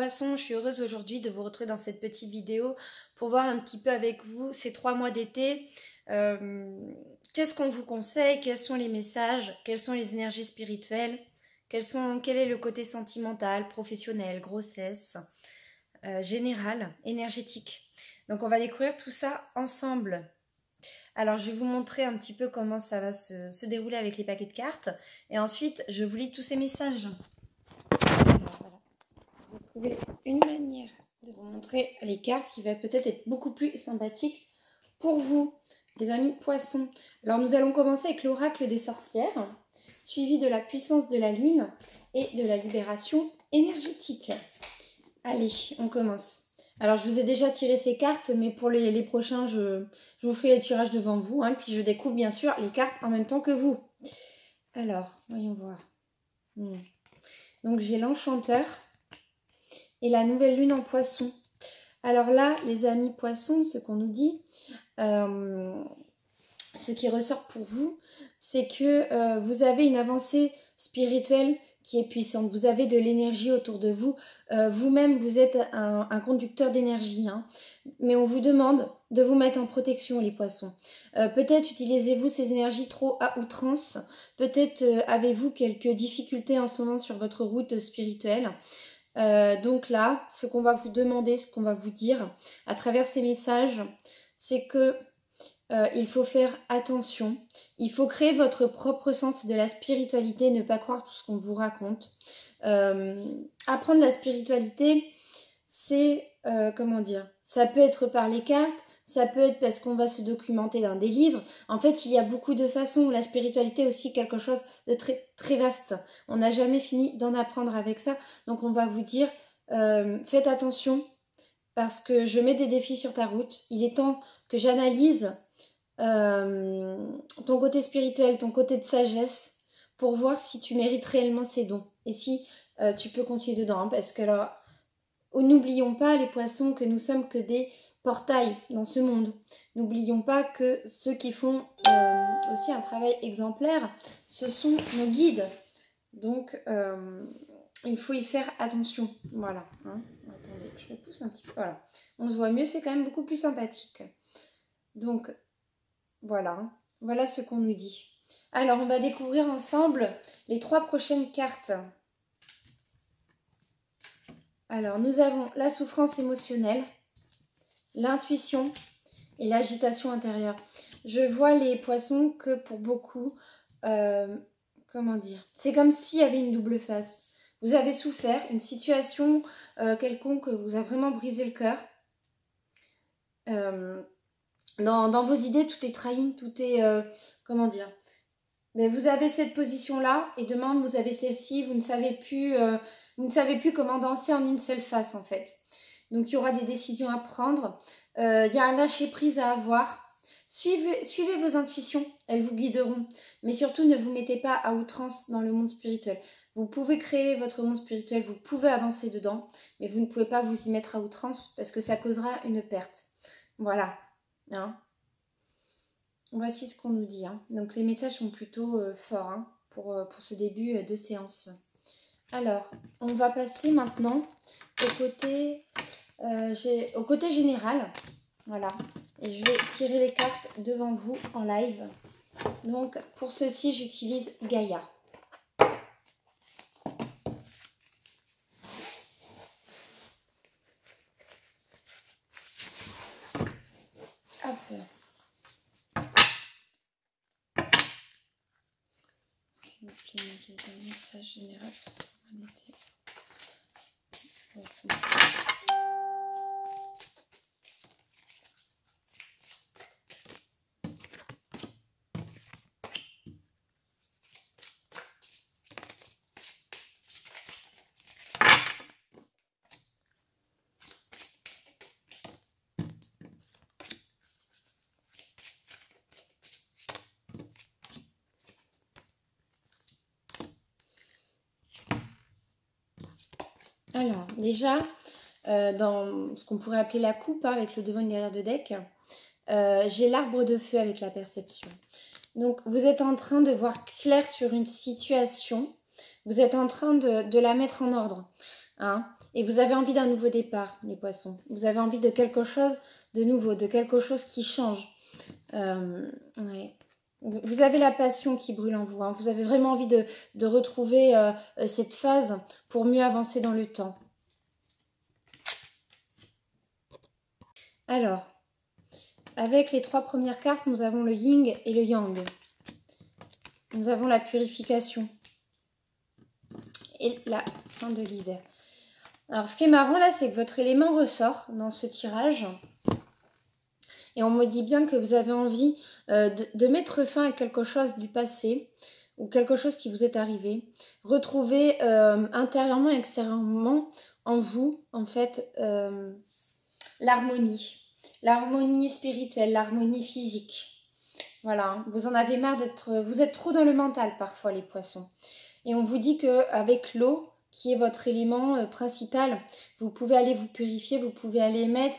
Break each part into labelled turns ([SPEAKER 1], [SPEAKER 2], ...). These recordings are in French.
[SPEAKER 1] poissons, je suis heureuse aujourd'hui de vous retrouver dans cette petite vidéo pour voir un petit peu avec vous ces 3 mois d'été. Qu'est-ce qu'on vous conseille? Quels sont les messages? Quelles sont les énergies spirituelles? Quel est le côté sentimental, professionnel, grossesse, général, énergétique? Donc on va découvrir tout ça ensemble. Alors je vais vous montrer un petit peu comment ça va se dérouler avec les paquets de cartes. Et ensuite je vous lis tous ces messages. Alors, voilà. Je vais trouver une manière de vous montrer les cartes qui va peut-être être beaucoup plus sympathique pour vous, les amis poissons. Alors nous allons commencer avec l'oracle des sorcières, suivi de la puissance de la lune et de la libération énergétique. Allez, on commence. Alors je vous ai déjà tiré ces cartes, mais pour les prochains, je vous ferai les tirages devant vous, hein, puis je découvre bien sûr les cartes en même temps que vous. Alors, voyons voir. Donc j'ai l'enchanteur et la nouvelle lune en poisson. Alors là, les amis poissons, ce qu'on nous dit, ce qui ressort pour vous, c'est que vous avez une avancée spirituelle qui est puissante. Vous avez de l'énergie autour de vous. Vous-même, vous êtes un conducteur d'énergie. Hein. Mais on vous demande de vous mettre en protection, les poissons. Peut-être utilisez-vous ces énergies trop à outrance. Peut-être avez-vous quelques difficultés en ce moment sur votre route spirituelle. Donc là, ce qu'on va vous demander, ce qu'on va vous dire à travers ces messages, c'est que il faut faire attention. Il faut créer votre propre sens de la spiritualité, ne pas croire tout ce qu'on vous raconte. Apprendre la spiritualité, c'est, comment dire, ça peut être par les cartes, ça peut être parce qu'on va se documenter dans des livres. En fait, il y a beaucoup de façons. La spiritualité est aussi quelque chose de très, très vaste. On n'a jamais fini d'en apprendre avec ça. Donc, on va vous dire, faites attention parce que je mets des défis sur ta route. Il est temps que j'analyse ton côté spirituel, ton côté de sagesse pour voir si tu mérites réellement ces dons et si tu peux continuer dedans. Hein, parce que alors, n'oublions pas les poissons que nous sommes que des portails dans ce monde. N'oublions pas que ceux qui font aussi un travail exemplaire, ce sont nos guides. Donc il faut y faire attention. Voilà. Hein. Attendez, je le pousse un petit peu. Voilà. On se voit mieux, c'est quand même beaucoup plus sympathique. Donc voilà. Voilà ce qu'on nous dit. Alors on va découvrir ensemble les 3 prochaines cartes. Alors, nous avons la souffrance émotionnelle, l'intuition et l'agitation intérieure. Je vois les poissons que pour beaucoup, comment dire, c'est comme s'il y avait une double face. Vous avez souffert, une situation quelconque vous a vraiment brisé le cœur. Dans vos idées, tout est trahi, tout est, comment dire, mais vous avez cette position-là et demain vous avez celle-ci, vous ne savez plus comment danser en une seule face en fait. Donc il y aura des décisions à prendre, il y a un lâcher-prise à avoir. Suivez vos intuitions, elles vous guideront. Mais surtout ne vous mettez pas à outrance dans le monde spirituel. Vous pouvez créer votre monde spirituel, vous pouvez avancer dedans, mais vous ne pouvez pas vous y mettre à outrance parce que ça causera une perte. Voilà. Hein. Voici ce qu'on nous dit. Hein. Donc les messages sont plutôt forts hein, pour ce début de séance. Alors, on va passer maintenant au côté général. Voilà. Et je vais tirer les cartes devant vous en live. Donc, pour ceci, j'utilise Gaïa. Hop. J'ai un message général pour ça. Alors, déjà, dans ce qu'on pourrait appeler la coupe, hein, avec le devant et le derrière de deck, j'ai l'arbre de feu avec la perception. Donc, vous êtes en train de voir clair sur une situation, vous êtes en train de la mettre en ordre. Hein. Et vous avez envie d'un nouveau départ, les poissons. Vous avez envie de quelque chose de nouveau, de quelque chose qui change. Ouais. Vous avez la passion qui brûle en vous. Hein. Vous avez vraiment envie de retrouver cette phase pour mieux avancer dans le temps. Alors, avec les 3 premières cartes, nous avons le yin et le yang. Nous avons la purification et la fin de l'hiver. Alors, ce qui est marrant là, c'est que votre élément ressort dans ce tirage. Et on me dit bien que vous avez envie de mettre fin à quelque chose du passé ou quelque chose qui vous est arrivé. Retrouver intérieurement et extérieurement en vous, en fait, l'harmonie. L'harmonie spirituelle, l'harmonie physique. Voilà, vous en avez marre d'être... Vous êtes trop dans le mental parfois, les poissons. Et on vous dit qu'avec l'eau, qui est votre élément principal, vous pouvez aller vous purifier, vous pouvez aller mettre...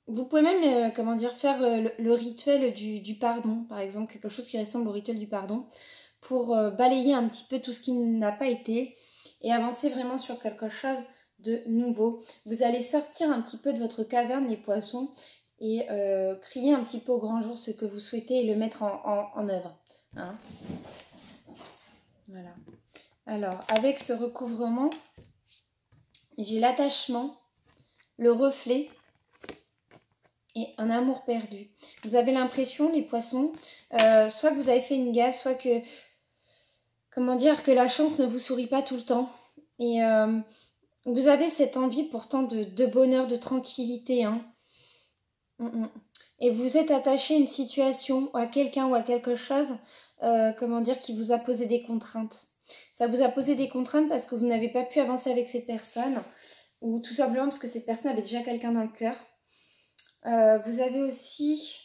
[SPEAKER 1] vous pouvez même, comment dire, faire le rituel du pardon, par exemple, quelque chose qui ressemble au rituel du pardon, pour balayer un petit peu tout ce qui n'a pas été et avancer vraiment sur quelque chose de nouveau. Vous allez sortir un petit peu de votre caverne, les poissons, et crier un petit peu au grand jour ce que vous souhaitez et le mettre en œuvre. Hein. Voilà. Alors, avec ce recouvrement, j'ai l'attachement, le reflet et un amour perdu. Vous avez l'impression, les poissons, soit que vous avez fait une gaffe, soit que, comment dire, que la chance ne vous sourit pas tout le temps. Et vous avez cette envie pourtant de bonheur, de tranquillité. Hein. Et vous êtes attaché à une situation, ou à quelqu'un ou à quelque chose, comment dire, qui vous a posé des contraintes. Ça vous a posé des contraintes parce que vous n'avez pas pu avancer avec cette personne, ou tout simplement parce que cette personne avait déjà quelqu'un dans le cœur. Vous avez aussi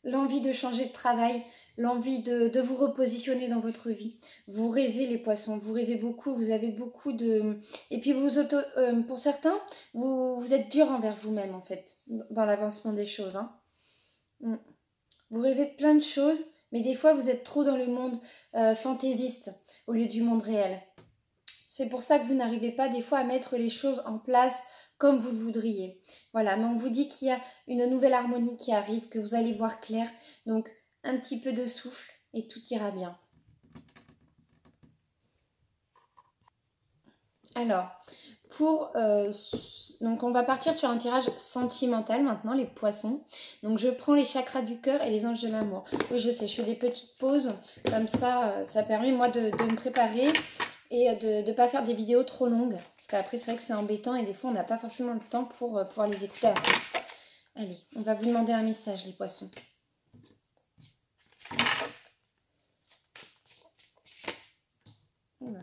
[SPEAKER 1] l'envie de changer de travail, l'envie de vous repositionner dans votre vie. Vous rêvez, les poissons, vous rêvez beaucoup, vous avez beaucoup de... Et puis pour certains, vous êtes dur envers vous-même en fait, dans l'avancement des choses. Hein. Vous rêvez de plein de choses, mais des fois vous êtes trop dans le monde fantaisiste au lieu du monde réel. C'est pour ça que vous n'arrivez pas des fois à mettre les choses en place comme vous le voudriez. Voilà, mais on vous dit qu'il y a une nouvelle harmonie qui arrive, que vous allez voir clair. Donc, un petit peu de souffle et tout ira bien. Alors, donc on va partir sur un tirage sentimental maintenant, les poissons. Donc, je prends les chakras du cœur et les anges de l'amour. Oui, je sais, je fais des petites pauses. Comme ça, ça permet moi de me préparer et de ne pas faire des vidéos trop longues. Parce qu'après, c'est vrai que c'est embêtant et des fois, on n'a pas forcément le temps pour pouvoir les écouter. Allez, on va vous demander un message, les poissons. Voilà.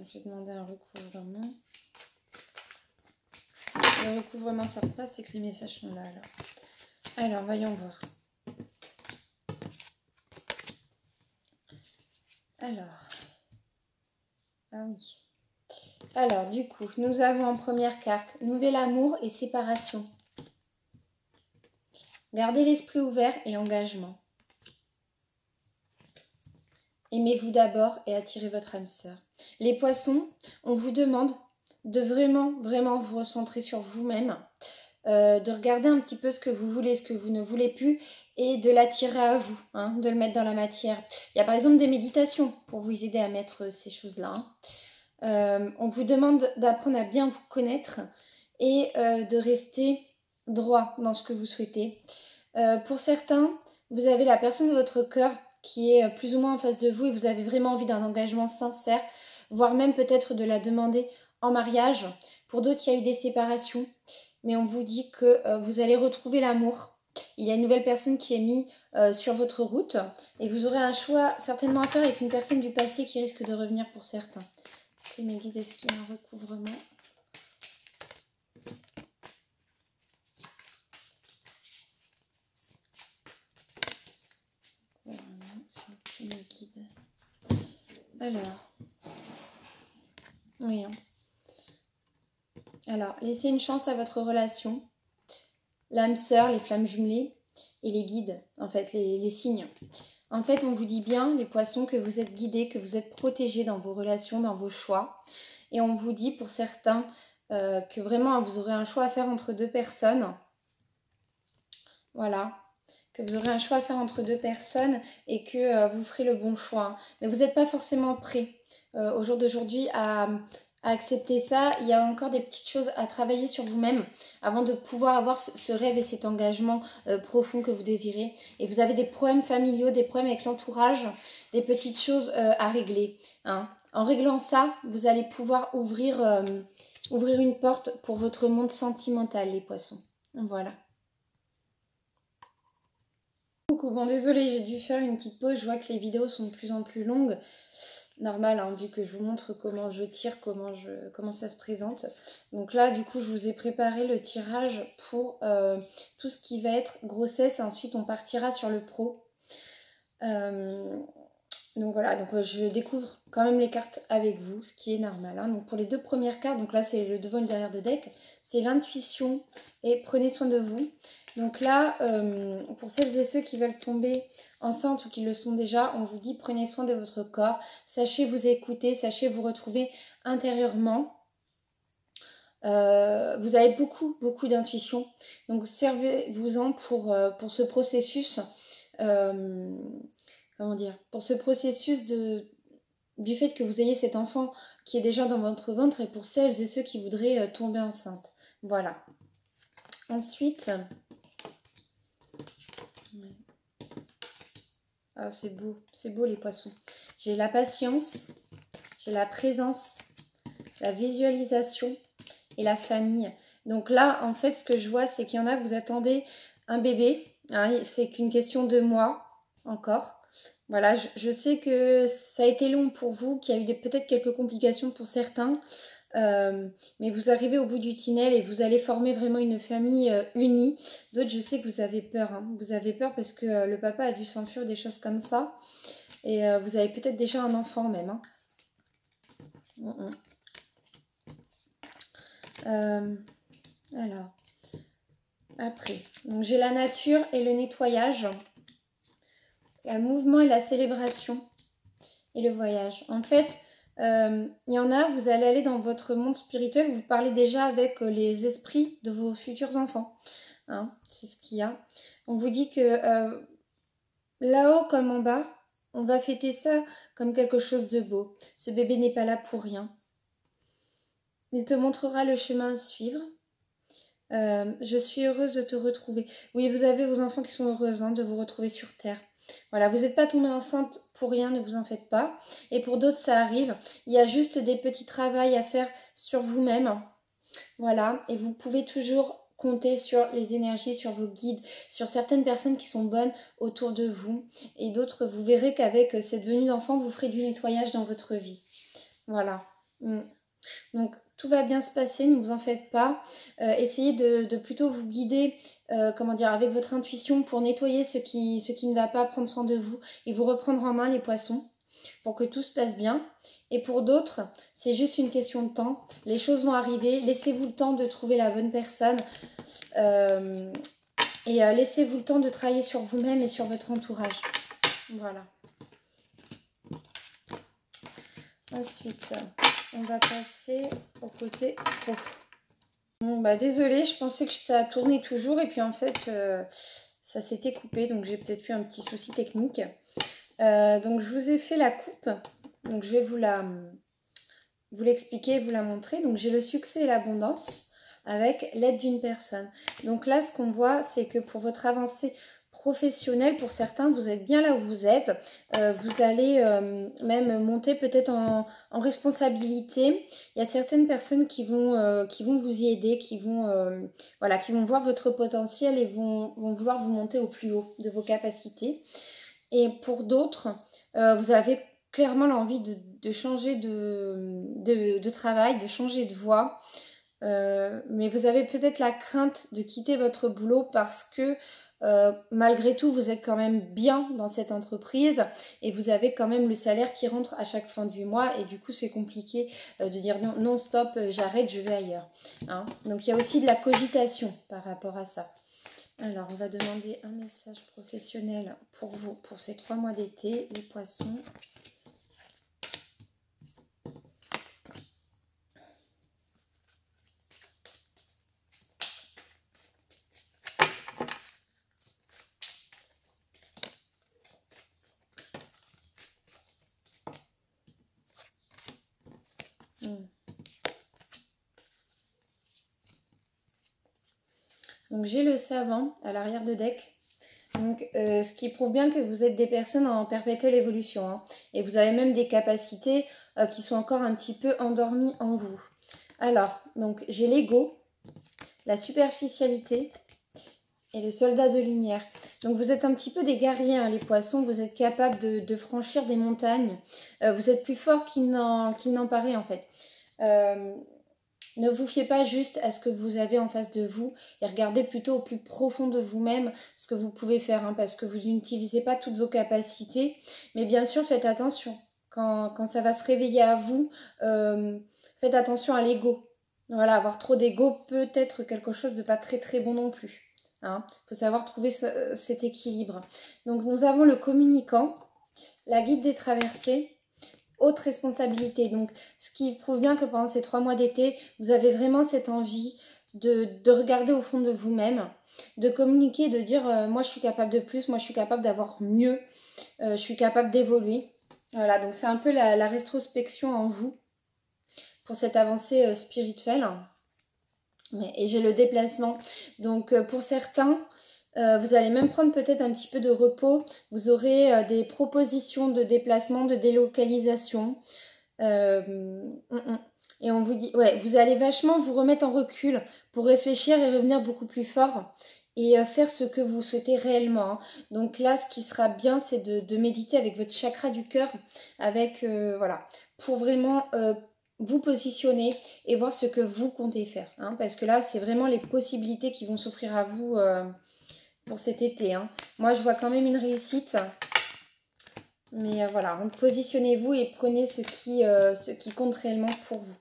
[SPEAKER 1] Je vais demander un recouvrement. Le recouvrement sort pas, c'est que les messages sont là. Alors, voyons voir. Alors. Ah oui. Alors, du coup, nous avons en première carte nouvel amour et séparation. Gardez l'esprit ouvert et engagement. Aimez-vous d'abord et attirez votre âme sœur. Les poissons, on vous demande de vraiment, vraiment vous recentrer sur vous-même, de regarder un petit peu ce que vous voulez, ce que vous ne voulez plus et de l'attirer à vous, hein, de le mettre dans la matière. Il y a par exemple des méditations pour vous aider à mettre ces choses-là. On vous demande d'apprendre à bien vous connaître et de rester droit dans ce que vous souhaitez. Pour certains, vous avez la personne de votre cœur qui est plus ou moins en face de vous et vous avez vraiment envie d'un engagement sincère, voire même peut-être de la demander en mariage. Pour d'autres, il y a eu des séparations, mais on vous dit que vous allez retrouver l'amour. Il y a une nouvelle personne qui est mise sur votre route et vous aurez un choix certainement à faire avec une personne du passé qui risque de revenir pour certains. Et mes guides, est-ce qu'il y a un recouvrement ? Le guide. Alors. Oui. Hein. Alors, laissez une chance à votre relation. L'âme sœur, les flammes jumelées et les guides, en fait, les signes. En fait, on vous dit bien, les poissons, que vous êtes guidés, que vous êtes protégés dans vos relations, dans vos choix. Et on vous dit, pour certains, que vraiment, vous aurez un choix à faire entre deux personnes. Voilà. Que vous aurez un choix à faire entre deux personnes et que vous ferez le bon choix. Mais vous n'êtes pas forcément prêt au jour d'aujourd'hui à accepter ça. Il y a encore des petites choses à travailler sur vous-même avant de pouvoir avoir ce rêve et cet engagement profond que vous désirez. Et vous avez des problèmes familiaux, des problèmes avec l'entourage, des petites choses à régler. Hein. En réglant ça, vous allez pouvoir ouvrir une porte pour votre monde sentimental, les poissons. Voilà. Bon, désolée, j'ai dû faire une petite pause. Je vois que les vidéos sont de plus en plus longues. Normal, hein, vu que je vous montre comment je tire, comment ça se présente. Donc là, du coup, je vous ai préparé le tirage pour tout ce qui va être grossesse. Et ensuite, on partira sur le pro. Donc voilà, donc je découvre quand même les cartes avec vous, ce qui est normal. Hein. Donc pour les deux premières cartes, donc là, c'est le devant et le derrière de deck. C'est l'intuition et prenez soin de vous. Donc là, pour celles et ceux qui veulent tomber enceintes ou qui le sont déjà, on vous dit prenez soin de votre corps, sachez vous écouter, sachez vous retrouver intérieurement. Vous avez beaucoup d'intuition, donc servez-vous-en pour ce processus, comment dire, pour ce processus du fait que vous ayez cet enfant qui est déjà dans votre ventre et pour celles et ceux qui voudraient tomber enceinte. Voilà. Ensuite... Ah, c'est beau les poissons. J'ai la patience, j'ai la présence, la visualisation et la famille. Donc là, en fait, ce que je vois, c'est qu'il y en a, vous attendez un bébé. Hein, c'est qu'une question de mois encore. Voilà, je sais que ça a été long pour vous, qu'il y a eu peut-être quelques complications pour certains. Mais vous arrivez au bout du tunnel et vous allez former vraiment une famille unie. D'autres, je sais que vous avez peur. Hein. Vous avez peur parce que le papa a dû s'enfuir, des choses comme ça. Et vous avez peut-être déjà un enfant même. Hein. Alors, après, donc j'ai la nature et le nettoyage, le mouvement et la célébration et le voyage. En fait... il y en a, vous allez aller dans votre monde spirituel, vous parlez déjà avec les esprits de vos futurs enfants. Hein, c'est ce qu'il y a. On vous dit que là-haut comme en bas, on va fêter ça comme quelque chose de beau. Ce bébé n'est pas là pour rien. Il te montrera le chemin à suivre. Je suis heureuse de te retrouver. Oui, vous avez vos enfants qui sont heureuses de vous retrouver sur Terre. Voilà, vous n'êtes pas tombée enceinte pour rien, ne vous en faites pas. Et pour d'autres, ça arrive. Il y a juste des petits travaux à faire sur vous-même. Voilà, et vous pouvez toujours compter sur les énergies, sur vos guides, sur certaines personnes qui sont bonnes autour de vous. Et d'autres, vous verrez qu'avec cette venue d'enfant, vous ferez du nettoyage dans votre vie. Voilà. Donc, tout va bien se passer, ne vous en faites pas. Essayez de plutôt vous guider avec votre intuition pour nettoyer ce qui ne va pas, prendre soin de vous et vous reprendre en main les poissons pour que tout se passe bien. Et pour d'autres, c'est juste une question de temps. Les choses vont arriver. Laissez-vous le temps de trouver la bonne personne et laissez-vous le temps de travailler sur vous-même et sur votre entourage. Voilà. Ensuite, on va passer au côté pro. Bon, bah désolée, je pensais que ça tournait toujours et puis en fait, ça s'était coupé. Donc j'ai peut-être eu un petit souci technique. Donc je vous ai fait la coupe. Donc je vais vous l'expliquer, vous la montrer. Donc j'ai le succès et l'abondance avec l'aide d'une personne. Donc là, ce qu'on voit, c'est que pour votre avancée professionnelle, pour certains, vous êtes bien là où vous êtes. Vous allez même monter peut-être en responsabilité. Il y a certaines personnes qui vont vous y aider, qui vont voir votre potentiel et vont vouloir vous monter au plus haut de vos capacités. Et pour d'autres, vous avez clairement l'envie de changer de travail, de changer de voie. Mais vous avez peut-être la crainte de quitter votre boulot parce que Malgré tout, vous êtes quand même bien dans cette entreprise et vous avez quand même le salaire qui rentre à chaque fin du mois et du coup c'est compliqué de dire non, non stop, j'arrête, je vais ailleurs. Hein. Donc il y a aussi de la cogitation par rapport à ça. Alors on va demander un message professionnel pour vous, pour ces 3 mois d'été, les poissons. Donc j'ai le savant à l'arrière de deck. Donc, ce qui prouve bien que vous êtes des personnes en perpétuelle évolution. Hein, et vous avez même des capacités qui sont encore un petit peu endormies en vous. Alors, donc j'ai l'ego, la superficialité et le soldat de lumière. Donc vous êtes un petit peu des guerriers, hein, les poissons. Vous êtes capables de franchir des montagnes. Vous êtes plus fort qu'il n'en paraît en fait. Ne vous fiez pas juste à ce que vous avez en face de vous et regardez plutôt au plus profond de vous-même ce que vous pouvez faire, hein, parce que vous n'utilisez pas toutes vos capacités. Mais bien sûr, faites attention. Quand ça va se réveiller à vous, faites attention à l'ego. Voilà, avoir trop d'ego peut être quelque chose de pas très très bon non plus. Hein. Faut savoir trouver cet équilibre. Donc nous avons le communicant, la guide des traversées, haute responsabilité. Donc, ce qui prouve bien que pendant ces 3 mois d'été, vous avez vraiment cette envie de regarder au fond de vous-même, de communiquer, de dire moi je suis capable de plus, moi je suis capable d'avoir mieux, je suis capable d'évoluer. Voilà, donc c'est un peu la rétrospection en vous pour cette avancée spirituelle. Et j'ai le déplacement. Donc pour certains, vous allez même prendre peut-être un petit peu de repos. Vous aurez des propositions de déplacement, de délocalisation. Et on vous dit, ouais, vous allez vachement vous remettre en recul pour réfléchir et revenir beaucoup plus fort et faire ce que vous souhaitez réellement. Hein. Donc là, ce qui sera bien, c'est de méditer avec votre chakra du cœur, avec, voilà, pour vraiment vous positionner et voir ce que vous comptez faire. Hein, parce que là, c'est vraiment les possibilités qui vont s'offrir à vous pour cet été. Hein. Moi, je vois quand même une réussite. Mais voilà, positionnez-vous et prenez ce qui compte réellement pour vous.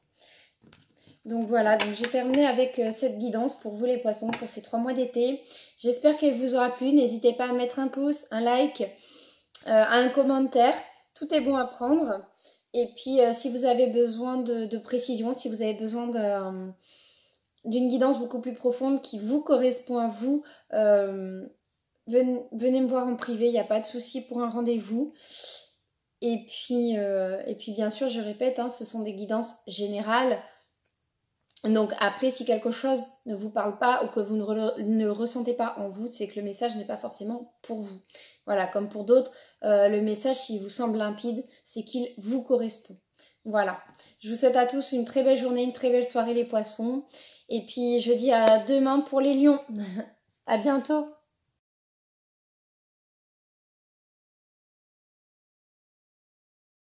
[SPEAKER 1] Donc voilà, donc j'ai terminé avec cette guidance pour vous les poissons pour ces 3 mois d'été. J'espère qu'elle vous aura plu. N'hésitez pas à mettre un pouce, un like, un commentaire. Tout est bon à prendre. Et puis si vous avez besoin de précision, si vous avez besoin d'une guidance beaucoup plus profonde qui vous correspond à vous, venez me voir en privé, il n'y a pas de souci pour un rendez-vous. Et puis bien sûr, je répète, hein, ce sont des guidances générales. Donc après, si quelque chose ne vous parle pas ou que vous ne ressentez pas en vous, c'est que le message n'est pas forcément pour vous. Voilà, comme pour d'autres, le message, s'il vous semble limpide, c'est qu'il vous correspond. Voilà. Je vous souhaite à tous une très belle journée, une très belle soirée les poissons. Et puis je dis à demain pour les lions. À bientôt.